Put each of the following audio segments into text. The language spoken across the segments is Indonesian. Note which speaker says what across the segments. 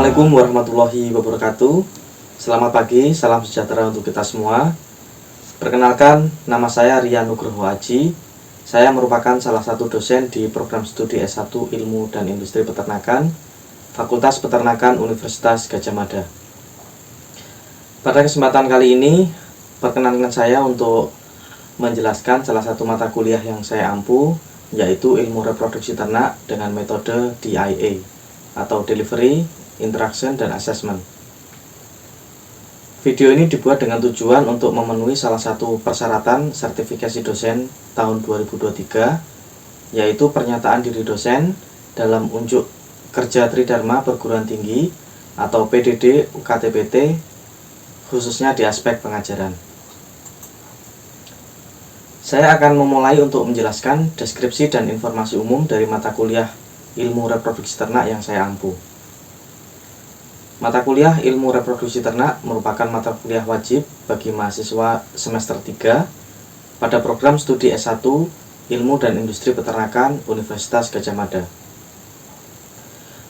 Speaker 1: Assalamualaikum warahmatullahi wabarakatuh. Selamat pagi, salam sejahtera untuk kita semua. Perkenalkan, nama saya Rian Nugroho Aji. Saya merupakan salah satu dosen di program studi S1 Ilmu dan Industri Peternakan, Fakultas Peternakan Universitas Gadjah Mada. Pada kesempatan kali ini, perkenankan saya untuk menjelaskan salah satu mata kuliah yang saya ampu, yaitu ilmu reproduksi ternak dengan metode DIA atau Delivery, Interaction, dan Assessment. Video ini dibuat dengan tujuan untuk memenuhi salah satu persyaratan sertifikasi dosen tahun 2023, yaitu pernyataan diri dosen dalam unjuk kerja Tridharma Perguruan Tinggi atau PDD UKTPT, khususnya di aspek pengajaran. Saya akan memulai untuk menjelaskan deskripsi dan informasi umum dari mata kuliah Ilmu Reproduksi Ternak yang saya ampu. Mata kuliah Ilmu Reproduksi Ternak merupakan mata kuliah wajib bagi mahasiswa semester 3 pada program studi S1 Ilmu dan Industri Peternakan Universitas Gadjah Mada.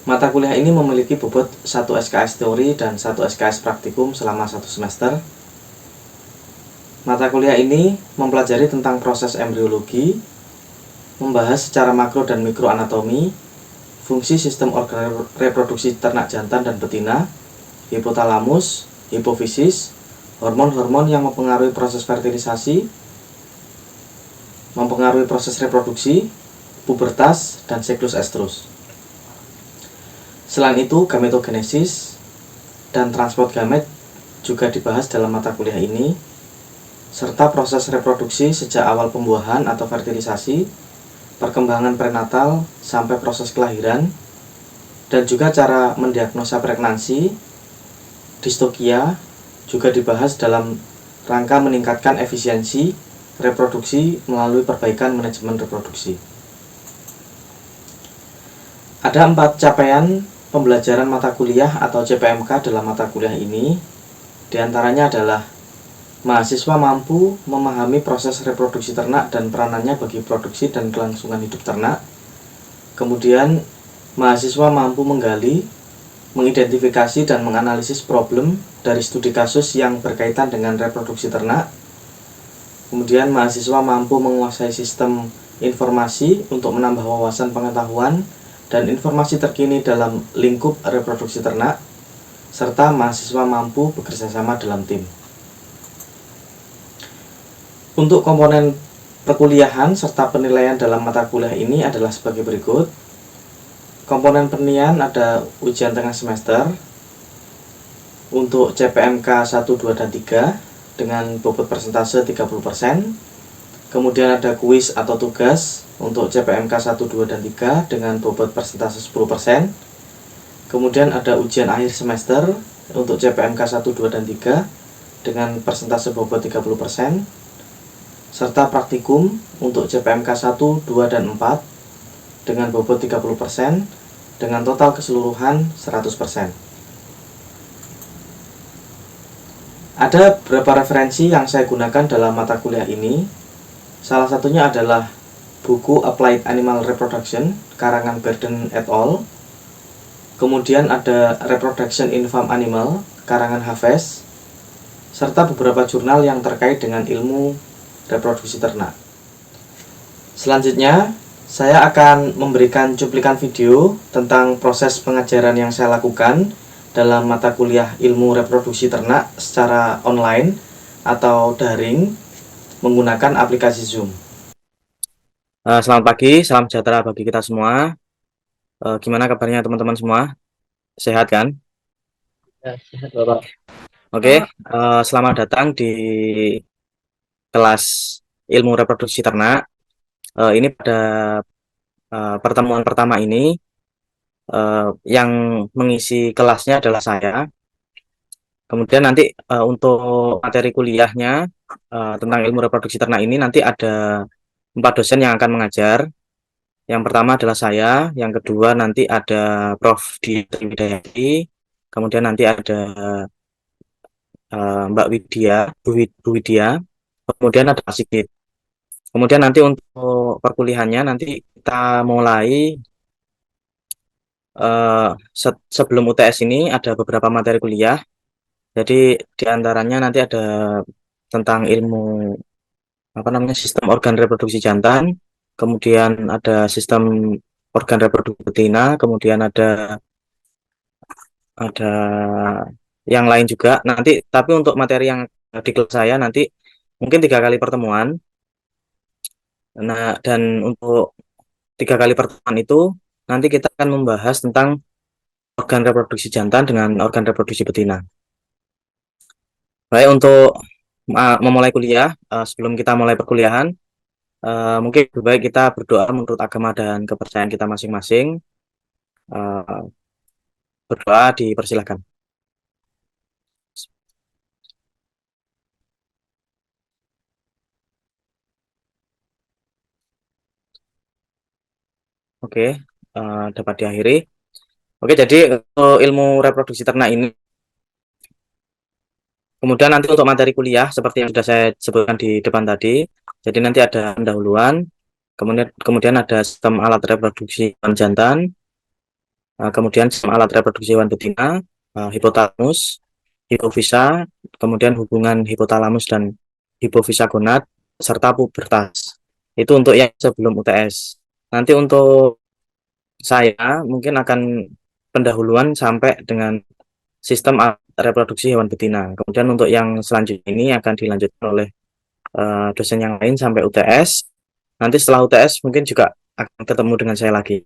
Speaker 1: Mata kuliah ini memiliki bobot 1 SKS teori dan 1 SKS praktikum selama 1 semester. Mata kuliah ini mempelajari tentang proses embriologi, membahas secara makro dan mikro anatomi, fungsi sistem organ reproduksi ternak jantan dan betina, hipotalamus, hipofisis, hormon-hormon yang mempengaruhi proses fertilisasi, mempengaruhi proses reproduksi, pubertas, dan siklus estrus. Selain itu, gametogenesis dan transport gamet juga dibahas dalam mata kuliah ini, serta proses reproduksi sejak awal pembuahan atau fertilisasi, perkembangan prenatal sampai proses kelahiran, dan juga cara mendiagnosa pregnansi, distokia juga dibahas dalam rangka meningkatkan efisiensi reproduksi melalui perbaikan manajemen reproduksi. Ada 4 capaian pembelajaran mata kuliah atau CPMK dalam mata kuliah ini. Di antaranya adalah mahasiswa mampu memahami proses reproduksi ternak dan peranannya bagi produksi dan kelangsungan hidup ternak. Kemudian, mahasiswa mampu menggali, mengidentifikasi, dan menganalisis problem dari studi kasus yang berkaitan dengan reproduksi ternak. Kemudian, mahasiswa mampu menguasai sistem informasi untuk menambah wawasan pengetahuan dan informasi terkini dalam lingkup reproduksi ternak, serta mahasiswa mampu bekerjasama dalam tim. Untuk komponen perkuliahan serta penilaian dalam mata kuliah ini adalah sebagai berikut. Komponen penilaian ada ujian tengah semester untuk CPMK 1, 2, dan 3 dengan bobot persentase 30%. Kemudian ada kuis atau tugas untuk CPMK 1, 2, dan 3 dengan bobot persentase 10%. Kemudian ada ujian akhir semester untuk CPMK 1, 2, dan 3 dengan persentase bobot 30%. Serta praktikum untuk CPMK 1, 2, dan 4 dengan bobot 30% dengan total keseluruhan 100%. Ada beberapa referensi yang saya gunakan dalam mata kuliah ini. Salah satunya adalah buku Applied Animal Reproduction karangan Burden et al. Kemudian ada Reproduction in Farm Animal karangan Haves, serta beberapa jurnal yang terkait dengan ilmu reproduksi ternak. Selanjutnya, saya akan memberikan cuplikan video tentang proses pengajaran yang saya lakukan dalam mata kuliah ilmu reproduksi ternak secara online atau daring menggunakan aplikasi Zoom. Selamat pagi, salam sejahtera bagi kita semua. Gimana kabarnya teman-teman semua? Sehat kan?
Speaker 2: Ya, sehat Bapak.
Speaker 1: Oke, selamat datang di kelas ilmu reproduksi ternak. Ini pada pertemuan pertama ini yang mengisi kelasnya adalah saya. Kemudian nanti untuk materi kuliahnya tentang ilmu reproduksi ternak ini nanti ada 4 dosen yang akan mengajar. Yang pertama adalah saya, yang kedua nanti ada Prof. Dian Widayati, kemudian nanti ada Mbak Widya, Bu Widya, kemudian ada Pak Sigit. Kemudian nanti untuk perkuliahannya nanti kita mulai
Speaker 3: sebelum UTS ini ada beberapa materi kuliah. Jadi di antaranya nanti ada tentang ilmu apa namanya sistem organ reproduksi jantan, kemudian ada sistem organ reproduksi betina, kemudian ada yang lain juga nanti. Tapi untuk materi yang di kelas saya nanti mungkin 3 kali pertemuan. Nah, dan untuk 3 kali pertemuan itu nanti kita akan membahas tentang organ reproduksi jantan dengan organ reproduksi betina. Baik, untuk memulai kuliah, sebelum kita mulai perkuliahan, mungkin lebih baik kita berdoa menurut agama dan kepercayaan kita masing-masing. Eh, Berdoa dipersilahkan. Oke, dapat diakhiri. Oke, jadi ilmu reproduksi ternak ini, kemudian nanti untuk materi kuliah seperti yang sudah saya sebutkan di depan tadi. Jadi nanti ada pendahuluan, kemudian ada sistem alat reproduksi hewan jantan, kemudian sistem alat reproduksi hewan betina, hipotalamus, hipofisa, kemudian hubungan hipotalamus dan hipofisa gonad, serta pubertas. Itu untuk yang sebelum UTS. Nanti untuk saya mungkin akan pendahuluan sampai dengan sistem reproduksi hewan betina. Kemudian untuk yang selanjutnya ini akan dilanjutkan oleh dosen yang lain sampai UTS. Nanti setelah UTS mungkin juga akan ketemu dengan saya lagi.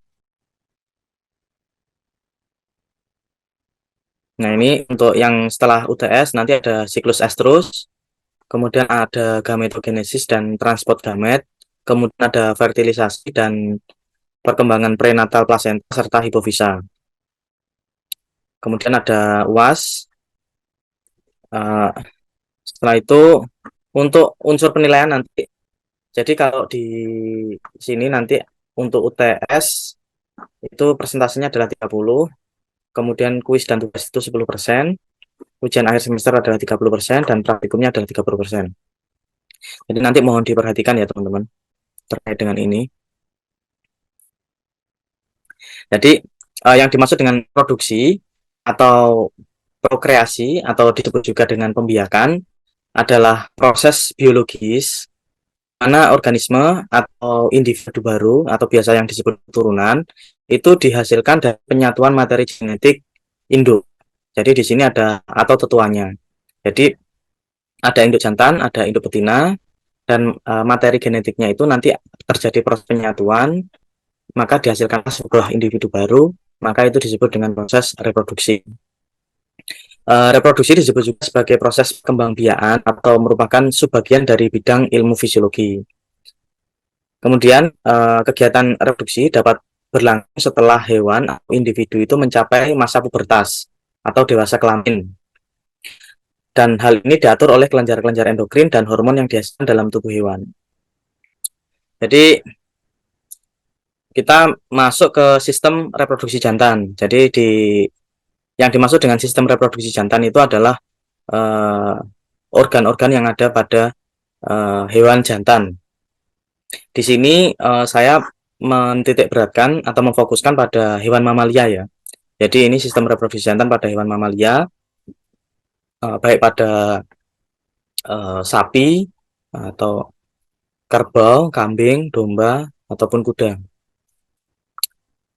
Speaker 3: Nah, ini untuk yang setelah UTS nanti ada siklus estrus, kemudian ada gametogenesis dan transport gamet, kemudian ada fertilisasi dan perkembangan prenatal plasenta serta hipofisa. Kemudian ada UAS. Eh, Setelah itu untuk unsur penilaian nanti. Jadi kalau di sini nanti untuk UTS itu persentasenya adalah 30, kemudian kuis dan tugas itu 10%, ujian akhir semester adalah 30%, dan praktikumnya adalah 30%. Jadi nanti mohon diperhatikan ya teman-teman terkait dengan ini. Jadi yang dimaksud dengan produksi atau prokreasi atau disebut juga dengan pembiakan adalah proses biologis mana organisme atau individu baru atau biasa yang disebut keturunan itu dihasilkan dari penyatuan materi genetik induk. Jadi di sini ada atau tetuanya. Jadi ada induk jantan, ada induk betina, dan materi genetiknya itu nanti terjadi proses penyatuan, maka dihasilkan sebuah individu baru, maka itu disebut dengan proses reproduksi. Reproduksi disebut juga sebagai proses kembangbiakan atau merupakan subbagian dari bidang ilmu fisiologi. Kemudian kegiatan reproduksi dapat berlangsung setelah hewan atau individu itu mencapai masa pubertas atau dewasa kelamin. Dan hal ini diatur oleh kelenjar-kelenjar endokrin dan hormon yang dihasilkan dalam tubuh hewan. Jadi kita masuk ke sistem reproduksi jantan. Jadi yang dimaksud dengan sistem reproduksi jantan itu adalah organ-organ yang ada pada hewan jantan. Di sini saya mentitik beratkan atau memfokuskan pada hewan mamalia ya. Jadi ini sistem reproduksi jantan pada hewan mamalia, baik pada sapi atau kerbau, kambing, domba, ataupun kuda.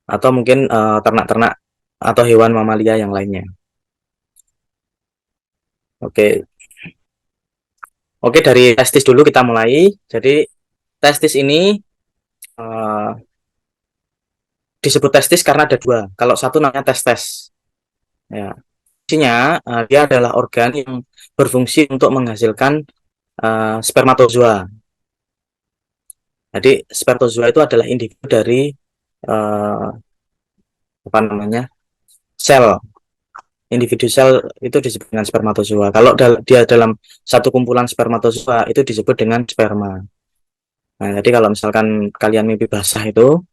Speaker 3: Atau mungkin ternak-ternak atau hewan mamalia yang lainnya. Oke, oke, dari testis dulu kita mulai. Jadi testis ini uh, disebut testis karena ada dua. Kalau satu namanya testes. Ya, fungsinya dia adalah organ yang berfungsi untuk menghasilkan spermatozoa. Jadi spermatozoa itu adalah individu dari uh, apa namanya sel. Individu sel itu disebut dengan spermatozoa. Kalau dia dalam satu kumpulan spermatozoa itu disebut dengan sperma. Nah, jadi kalau misalkan kalian mimpi basah itu,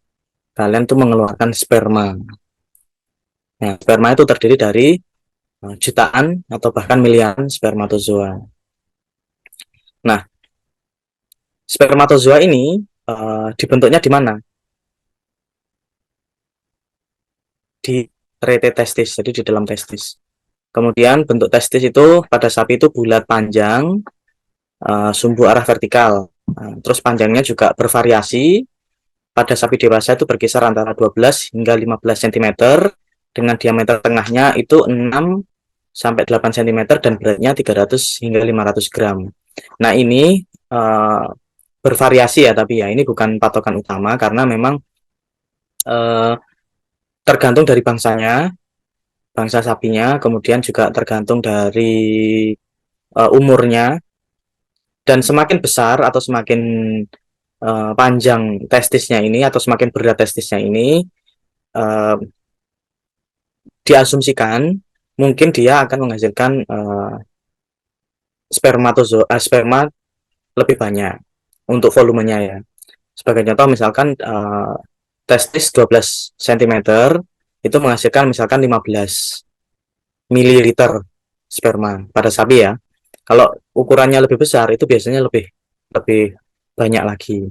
Speaker 3: kalian tuh mengeluarkan sperma. Nah, sperma itu terdiri dari jutaan atau bahkan miliaran spermatozoa. Nah, spermatozoa ini dibentuknya di mana? di rete testis, jadi di dalam testis. Kemudian bentuk testis itu pada sapi itu bulat panjang, sumbu arah vertikal. Terus panjangnya juga bervariasi. Pada sapi dewasa itu berkisar antara 12 hingga 15 cm dengan diameter tengahnya itu 6 sampai 8 cm dan beratnya 300 hingga 500 gram. Nah, ini bervariasi ya, tapi ya ini bukan patokan utama karena memang tergantung dari bangsanya, bangsa sapinya, kemudian juga tergantung dari umurnya, dan semakin besar atau semakin panjang testisnya ini atau semakin berat testisnya ini, diasumsikan mungkin dia akan menghasilkan sperma lebih banyak untuk volumenya ya. Sebagai contoh misalkan testis 12 cm itu menghasilkan misalkan 15 mililiter sperma pada sapi ya. Kalau ukurannya lebih besar itu biasanya lebih banyak lagi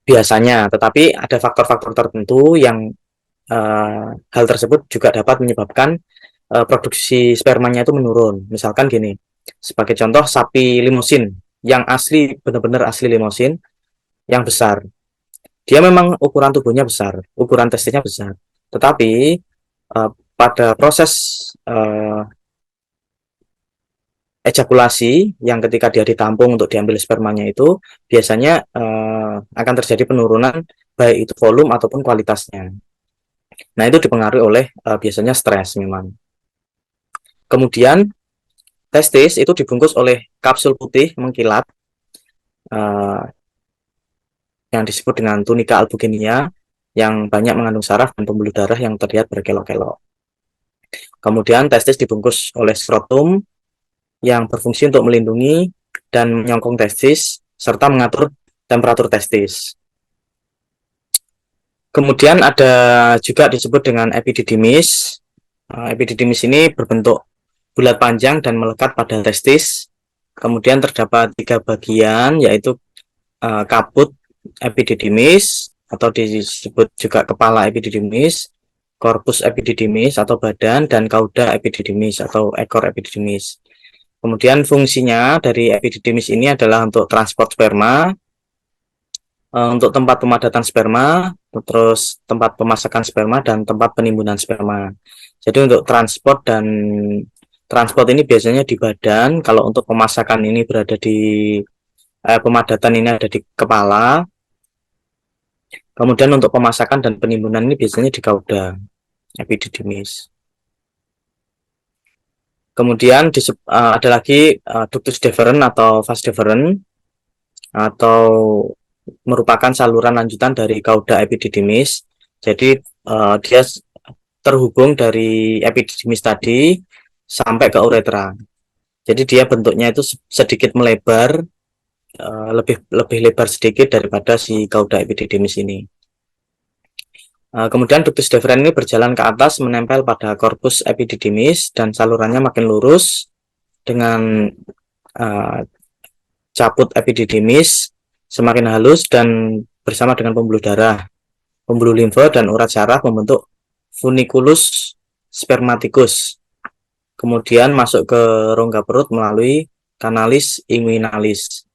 Speaker 3: biasanya, tetapi ada faktor-faktor tertentu yang hal tersebut juga dapat menyebabkan produksi spermanya itu menurun. Misalkan gini, sebagai contoh sapi limosin yang asli, benar-benar asli limosin yang besar, dia memang ukuran tubuhnya besar, ukuran testisnya besar, tetapi pada proses ejakulasi yang ketika dia ditampung untuk diambil spermanya itu biasanya akan terjadi penurunan baik itu volume ataupun kualitasnya. Nah, itu dipengaruhi oleh biasanya stres memang. Kemudian testis itu dibungkus oleh kapsul putih mengkilat yang disebut dengan tunika albuginia yang banyak mengandung saraf dan pembuluh darah yang terlihat berkelok-kelok. Kemudian testis dibungkus oleh skrotum yang berfungsi untuk melindungi dan menyongkong testis serta mengatur temperatur testis. Kemudian ada juga disebut dengan epididymis. Epididymis ini berbentuk bulat panjang dan melekat pada testis. Kemudian terdapat 3 bagian, yaitu kaput epididymis atau disebut juga kepala epididymis, korpus epididymis atau badan, dan kauda epididymis atau ekor epididymis. Kemudian fungsinya dari epididymis ini adalah untuk transport sperma, untuk tempat pemadatan sperma, terus tempat pemasakan sperma, dan tempat penimbunan sperma. Jadi untuk transport ini biasanya di badan, kalau untuk pemasakan ini berada di pemadatan ini ada di kepala. Kemudian untuk pemasakan dan penimbunan ini biasanya di kauda epididymis. Kemudian ada lagi ductus deferens atau vas deferens, atau merupakan saluran lanjutan dari kauda epididymis. Jadi dia terhubung dari epididymis tadi sampai ke uretra. Jadi dia bentuknya itu sedikit melebar, lebih lebar sedikit daripada si kauda epididymis ini. Kemudian ductus deferens ini berjalan ke atas menempel pada korpus epididymis dan salurannya makin lurus dengan caput epididymis semakin halus dan bersama dengan pembuluh darah, pembuluh limfa dan urat saraf membentuk funiculus spermaticus. Kemudian masuk ke rongga perut melalui canalis inguinalis.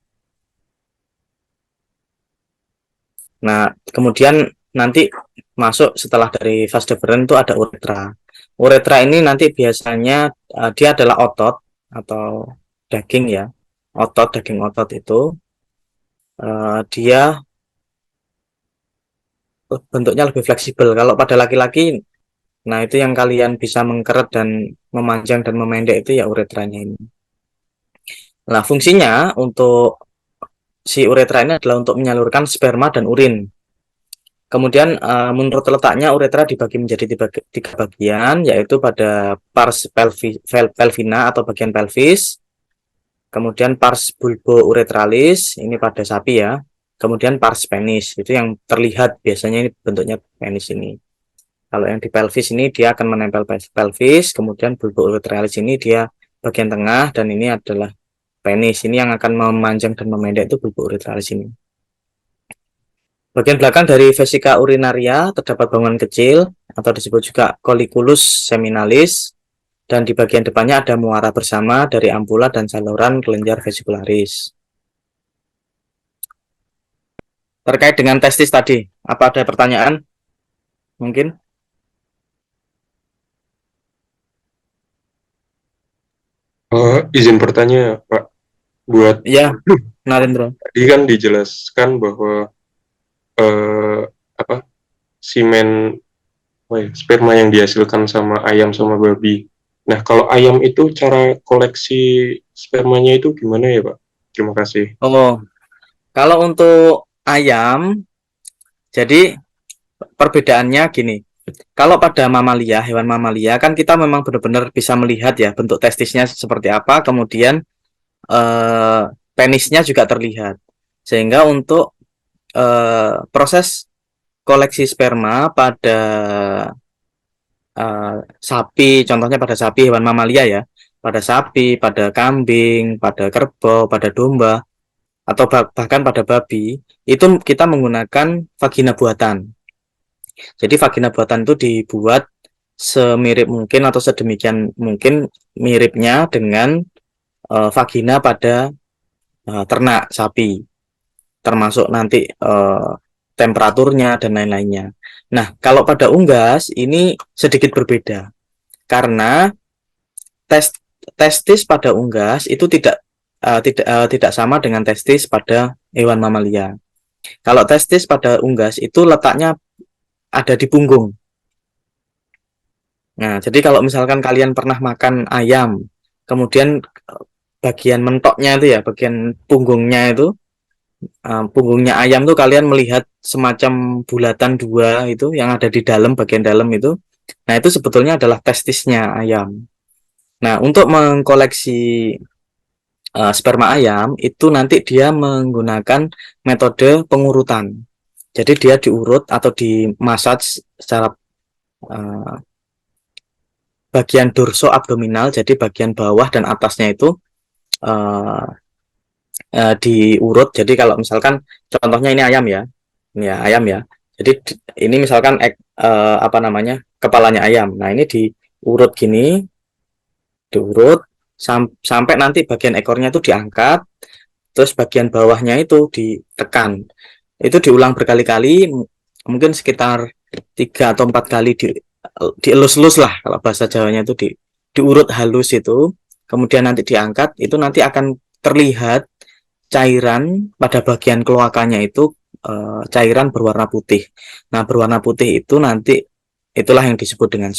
Speaker 3: Nah, kemudian nanti masuk setelah dari vas deferens itu ada uretra. Uretra ini nanti biasanya dia adalah otot atau daging ya, daging otot itu dia bentuknya lebih fleksibel. Kalau pada laki-laki, nah itu yang kalian bisa mengkeret dan memanjang dan memendek itu ya uretranya ini. Nah, fungsinya untuk si uretra ini adalah untuk menyalurkan sperma dan urin. Kemudian menurut letaknya uretra dibagi menjadi 3 bagian, yaitu pada pars pelvina atau bagian pelvis, kemudian pars bulbouretralis, ini pada sapi ya, kemudian pars penis, itu yang terlihat biasanya ini bentuknya penis ini. Kalau yang di pelvis ini dia akan menempel pelvis, kemudian bulbouretralis ini dia bagian tengah, dan ini adalah penis. Ini yang akan memanjang dan memendek itu bulbouretralis ini. Bagian belakang dari vesika urinaria terdapat bangunan kecil atau disebut juga colliculus seminalis, dan di bagian depannya ada muara bersama dari ampula dan saluran kelenjar vesicularis. Terkait dengan testis tadi, apa ada pertanyaan? Mungkin?
Speaker 4: Izin bertanya, Pak, buat
Speaker 3: Ya, Narendra.
Speaker 4: tadi kan dijelaskan bahwa apa semen sperma yang dihasilkan sama ayam sama babi. Nah, kalau ayam itu cara koleksi spermanya itu gimana ya, Pak? Terima kasih.
Speaker 3: Oh, kalau untuk ayam, jadi perbedaannya gini. Kalau pada mamalia, hewan mamalia kan kita memang benar-benar bisa melihat ya bentuk testisnya seperti apa, kemudian eh, penisnya juga terlihat. Sehingga untuk proses koleksi sperma pada sapi, contohnya pada sapi hewan mamalia ya, pada sapi, pada kambing, pada kerbau, pada domba, atau bahkan pada babi, itu kita menggunakan vagina buatan. Jadi vagina buatan itu dibuat semirip mungkin atau sedemikian mungkin miripnya dengan vagina pada ternak sapi, termasuk nanti temperaturnya dan lain-lainnya. Nah, kalau pada unggas ini sedikit berbeda karena testis pada unggas itu tidak sama dengan testis pada hewan mamalia. Kalau testis pada unggas itu letaknya ada di punggung. Nah, jadi kalau misalkan kalian pernah makan ayam, kemudian bagian mentoknya itu ya, bagian punggungnya itu, punggungnya ayam tuh kalian melihat semacam bulatan dua itu yang ada di dalam bagian dalam itu. Nah, itu sebetulnya adalah testisnya ayam. Nah, untuk mengkoleksi sperma ayam itu nanti dia menggunakan metode pengurutan. Jadi dia diurut atau dimassage secara bagian dorso abdominal, jadi bagian bawah dan atasnya itu uh, diurut. Jadi kalau misalkan contohnya ini ayam ya, ayam ya. Jadi ini misalkan apa namanya kepalanya ayam. Nah ini diurut gini, diurut sampai nanti bagian ekornya itu diangkat, terus bagian bawahnya itu ditekan. Itu diulang berkali-kali, mungkin sekitar 3 atau 4 kali dielus-elus lah kalau bahasa Jawanya itu diurut halus itu, kemudian nanti diangkat, itu nanti akan terlihat cairan pada bagian kloakanya itu cairan berwarna putih. Nah, berwarna putih itu nanti itulah yang disebut dengan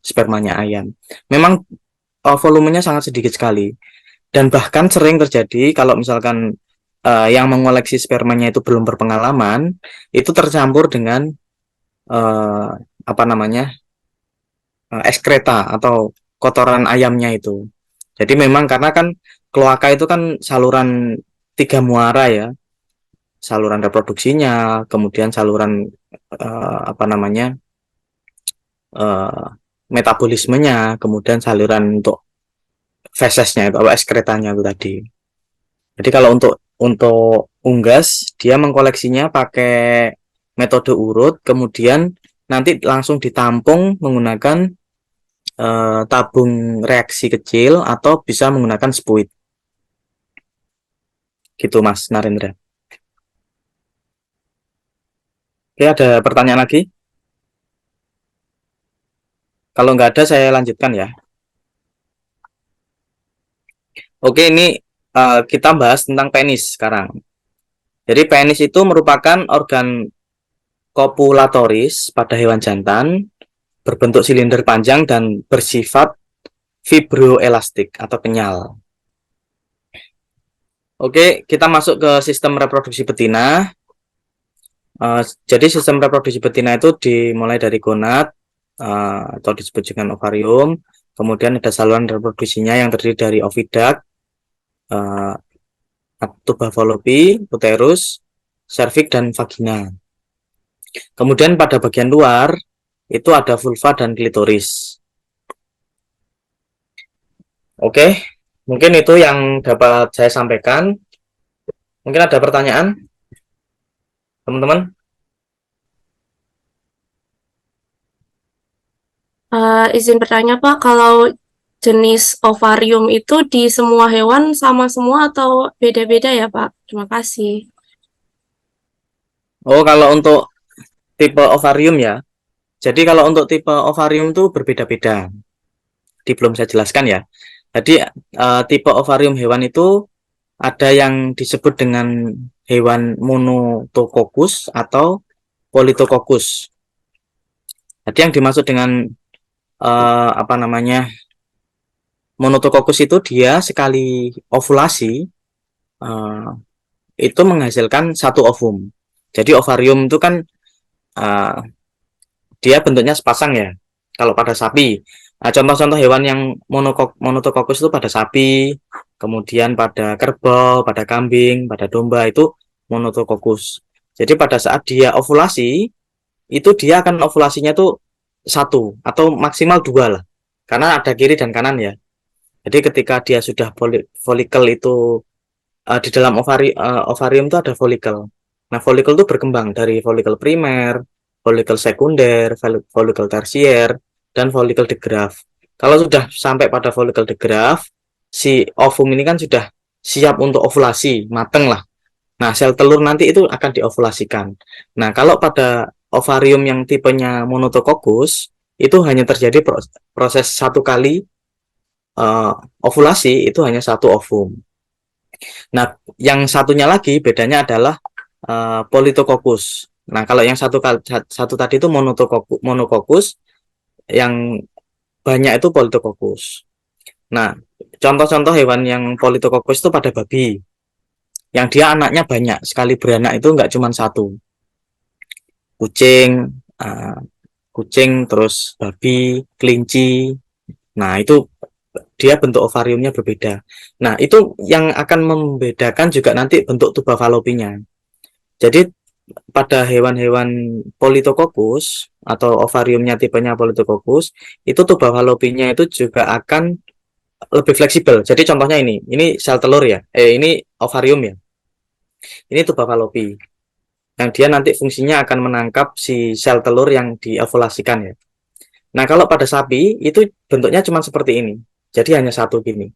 Speaker 3: spermanya ayam. Memang volumenya sangat sedikit sekali dan bahkan sering terjadi kalau misalkan yang mengoleksi spermanya itu belum berpengalaman, itu tercampur dengan apa namanya ekskreta atau kotoran ayamnya itu. Jadi memang karena kan kloaka itu kan saluran tiga muara ya, saluran reproduksinya, kemudian saluran apa namanya uh, metabolismenya, kemudian saluran untuk fesesnya itu atau ekskretanya itu tadi. Jadi kalau untuk unggas dia mengkoleksinya pakai metode urut, kemudian nanti langsung ditampung menggunakan tabung reaksi kecil atau bisa menggunakan spuit. Gitu Mas Narendra. Oke, ada pertanyaan lagi? Kalau nggak ada saya lanjutkan ya. Oke, ini kita bahas tentang penis sekarang. Jadi penis itu merupakan organ kopulatoris pada hewan jantan, berbentuk silinder panjang dan bersifat fibroelastik atau kenyal. Oke, kita masuk ke sistem reproduksi betina. Jadi sistem reproduksi betina itu dimulai dari gonad atau disebut dengan ovarium, kemudian ada saluran reproduksinya yang terdiri dari oviduct, tuba fallopi, uterus, serviks, dan vagina. Kemudian pada bagian luar itu ada vulva dan klitoris. Oke, mungkin itu yang dapat saya sampaikan. Mungkin ada pertanyaan, teman-teman?
Speaker 5: izin bertanya Pak, kalau jenis ovarium itu di semua hewan sama semua atau beda-beda ya Pak? Terima kasih.
Speaker 3: Oh, kalau untuk tipe ovarium ya. Jadi kalau untuk tipe ovarium itu berbeda-beda. Belum saya jelaskan ya. Jadi tipe ovarium hewan itu ada yang disebut dengan hewan monotokokus atau politokokus. Jadi yang dimaksud dengan apa namanya monotokokus itu dia sekali ovulasi uh, itu menghasilkan satu ovum. Jadi ovarium itu kan uh, dia bentuknya sepasang ya. Kalau pada sapi, contoh-contoh hewan yang monotokokus itu pada sapi, kemudian pada kerbau, pada kambing, pada domba itu monotokokus. Jadi pada saat dia ovulasi, itu dia akan ovulasinya tuh satu atau maksimal dua lah. Karena ada kiri dan kanan ya. Jadi ketika dia sudah folikel itu di dalam ovarium itu ada folikel. Nah, folikel itu berkembang dari folikel primer, folikel sekunder, folikel tersier, dan folikel de Graaff. Kalau sudah sampai pada folikel de Graaff, si ovum ini kan sudah siap untuk ovulasi, mateng lah. Nah, sel telur nanti itu akan diovulasikan. Nah, kalau pada ovarium yang tipenya monotokokus, itu hanya terjadi proses satu kali ovulasi, itu hanya satu ovum. Nah, yang satunya lagi bedanya adalah politokokus. Nah, kalau yang satu tadi itu monokokus, yang banyak itu politokokus. Nah, contoh-contoh hewan yang politokokus itu pada babi. Yang dia anaknya banyak, sekali beranak itu nggak cuma satu. Kucing, kucing, terus babi, kelinci. Nah, itu dia bentuk ovariumnya berbeda. Nah, itu yang akan membedakan juga nanti bentuk tuba falopinya. Jadi pada hewan-hewan politokokus atau ovariumnya tipenya politokokus, itu tuba falopinya itu juga akan lebih fleksibel. Jadi contohnya ini sel telur ya, ini ovarium ya. Ini tuba falopi. Yang dia nanti fungsinya akan menangkap si sel telur yang diovulasikan ya. Nah, kalau pada sapi itu bentuknya cuma seperti ini. Jadi hanya satu gini.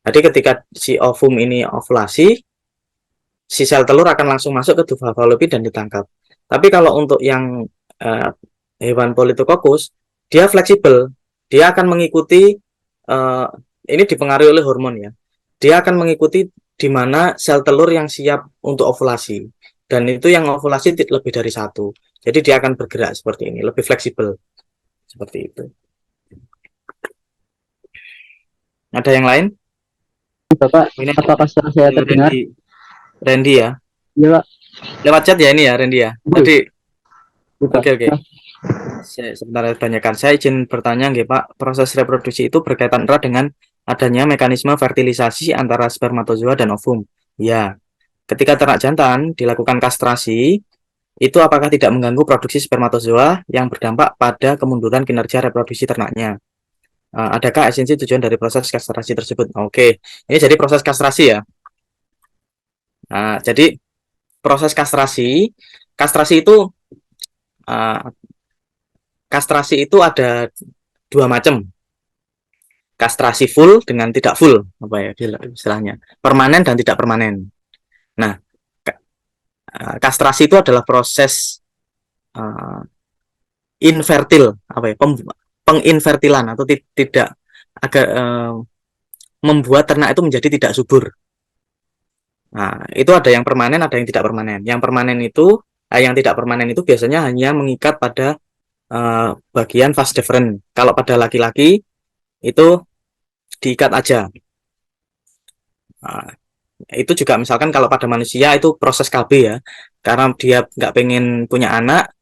Speaker 3: Jadi ketika si ovum ini ovulasi, si sel telur akan langsung masuk ke tuba falopi dan ditangkap. Tapi kalau untuk yang hewan politokokus, dia fleksibel. Dia akan mengikuti ini dipengaruhi oleh hormon ya. Dia akan mengikuti di mana sel telur yang siap untuk ovulasi. Dan itu yang ovulasi lebih dari satu. Jadi dia akan bergerak seperti ini, lebih fleksibel. Seperti itu. Ada yang lain?
Speaker 2: Bapak,
Speaker 3: Ini
Speaker 2: apakah saya terdengar?
Speaker 3: Randy ya?
Speaker 2: Iya, Pak.
Speaker 3: Lewat chat ya ini ya, Randy ya? Tadi.
Speaker 2: Bukan.
Speaker 3: Oke. Sebentar tanyakan. Saya izin bertanya nggih, Pak. Proses reproduksi itu berkaitan erat dengan adanya mekanisme fertilisasi antara spermatozoa dan ovum. Ya. Ketika ternak jantan dilakukan kastrasi, itu apakah tidak mengganggu produksi spermatozoa yang berdampak pada kemunduran kinerja reproduksi ternaknya? Adakah esensi tujuan dari proses kastrasi tersebut? Oke. Ini jadi proses kastrasi ya. Nah, jadi proses kastrasi itu kastrasi itu ada dua macam. Kastrasi full dengan tidak full, apa ya istilahnya, permanen dan tidak permanen. Nah, kastrasi itu adalah proses infertil, apa ya, penginfertilan atau tidak agar membuat ternak itu menjadi tidak subur. Nah, itu ada yang permanen, ada yang tidak permanen. Yang permanen itu, yang tidak permanen itu biasanya hanya mengikat pada bagian vas deferens. Kalau pada laki-laki itu diikat aja. Nah, itu juga misalkan kalau pada manusia itu proses KB ya, karena dia nggak pengen punya anak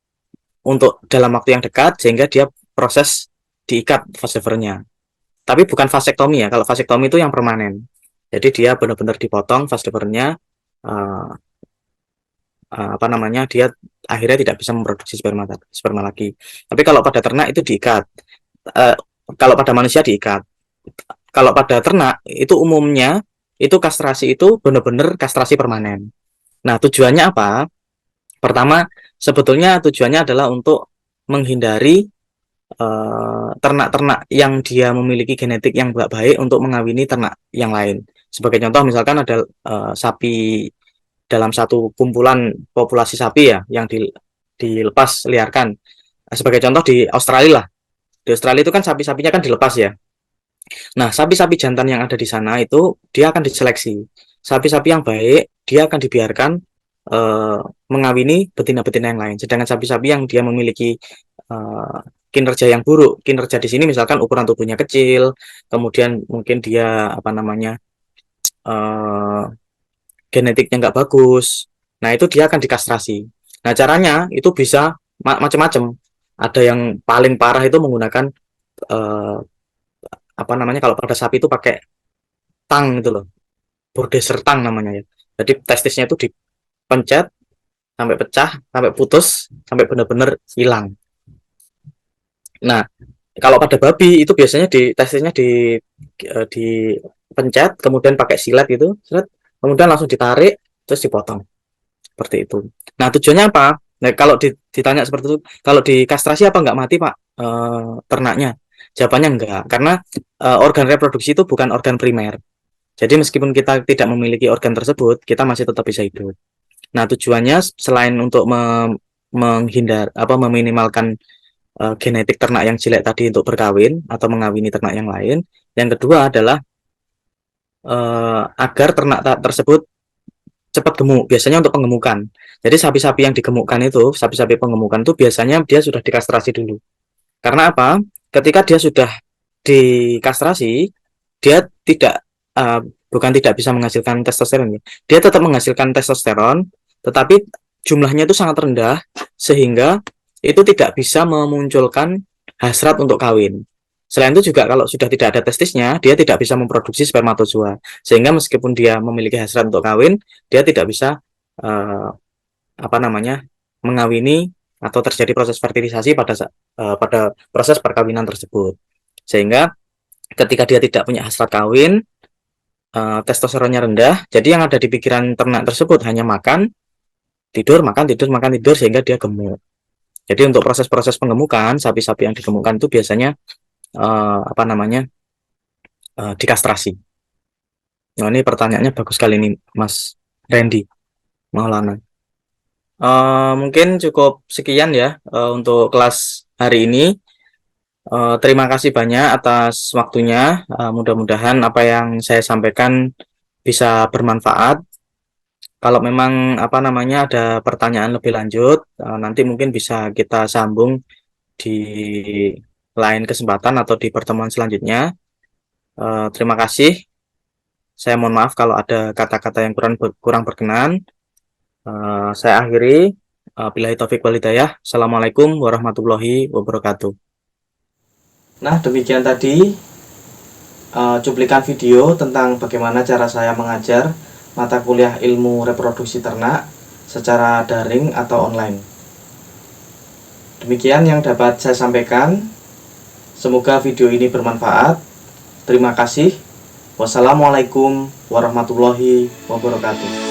Speaker 3: untuk dalam waktu yang dekat, sehingga dia proses diikat vas deferensnya. Tapi bukan vasektomi ya. Kalau vasektomi itu yang permanen. Jadi dia benar-benar dipotong vas deferensnya, apa namanya, dia akhirnya tidak bisa memproduksi sperma lagi. Tapi kalau pada ternak itu diikat. Kalau pada manusia diikat. Kalau pada ternak itu umumnya itu kastrasi itu benar-benar kastrasi permanen. Nah, tujuannya apa? Pertama, sebetulnya tujuannya adalah untuk menghindari ternak-ternak yang dia memiliki genetik yang nggak baik untuk mengawini ternak yang lain. Sebagai contoh misalkan ada sapi dalam satu kumpulan populasi sapi ya yang dilepas liarkan. Sebagai contoh di Australia lah. Di Australia itu kan sapi-sapinya kan dilepas ya. Nah, sapi-sapi jantan yang ada di sana itu dia akan diseleksi. Sapi-sapi yang baik dia akan dibiarkan mengawini betina-betina yang lain. Sedangkan sapi-sapi yang dia memiliki kinerja yang buruk, kinerja di sini misalkan ukuran tubuhnya kecil, kemudian mungkin dia apa namanya genetiknya nggak bagus. Nah, itu dia akan dikastrasi. Nah, caranya itu bisa macam-macam. Ada yang paling parah itu menggunakan apa namanya kalau pada sapi itu pakai tang gitu loh, bordeser tang namanya ya. Jadi testisnya itu dipencet sampai pecah, sampai putus, sampai benar-benar hilang. Nah, kalau pada babi itu biasanya testisnya dipencet, kemudian pakai silet gitu, kemudian langsung ditarik, terus dipotong. Seperti itu. Nah, tujuannya apa? Nah, kalau ditanya seperti itu, kalau dikastrasi apa nggak mati, Pak? Ternaknya? Jawabannya enggak, karena organ reproduksi itu bukan organ primer. Jadi meskipun kita tidak memiliki organ tersebut, kita masih tetap bisa hidup. Nah, tujuannya selain untuk meminimalkan genetik ternak yang jelek tadi untuk berkawin atau mengawini ternak yang lain, yang kedua adalah agar ternak tersebut cepat gemuk, biasanya untuk penggemukan. Jadi sapi-sapi yang digemukkan itu, sapi-sapi penggemukan itu biasanya dia sudah dikastrasi dulu. Karena apa? Ketika dia sudah dikastrasi, dia bukan tidak bisa menghasilkan testosteron. Dia tetap menghasilkan testosteron, tetapi jumlahnya itu sangat rendah, sehingga itu tidak bisa memunculkan hasrat untuk kawin. Selain itu juga kalau sudah tidak ada testisnya, dia tidak bisa memproduksi spermatozoa. Sehingga meskipun dia memiliki hasrat untuk kawin, dia tidak bisa mengawini atau terjadi proses fertilisasi pada proses perkawinan tersebut. Sehingga ketika dia tidak punya hasrat kawin, testosteronnya rendah, jadi yang ada di pikiran ternak tersebut hanya makan, tidur, sehingga dia gemuk. Jadi untuk proses-proses penggemukan, sapi-sapi yang digemukkan itu biasanya dikastrasi. Nah, ini pertanyaannya bagus sekali nih, Mas Randy Maulana. Mungkin cukup sekian ya untuk kelas hari ini. Terima kasih banyak atas waktunya. Mudah-mudahan apa yang saya sampaikan bisa bermanfaat. Kalau memang ada pertanyaan lebih lanjut, nanti mungkin bisa kita sambung di lain kesempatan atau di pertemuan selanjutnya. Terima kasih. Saya mohon maaf kalau ada kata-kata yang kurang berkenan. Saya akhiri. Billahi taufiq wal hidayah. Assalamualaikum warahmatullahi wabarakatuh.
Speaker 1: Nah, demikian tadi cuplikan video tentang bagaimana cara saya mengajar mata kuliah ilmu reproduksi ternak secara daring atau online. Demikian yang dapat saya sampaikan. Semoga video ini bermanfaat. Terima kasih. Wassalamualaikum warahmatullahi wabarakatuh.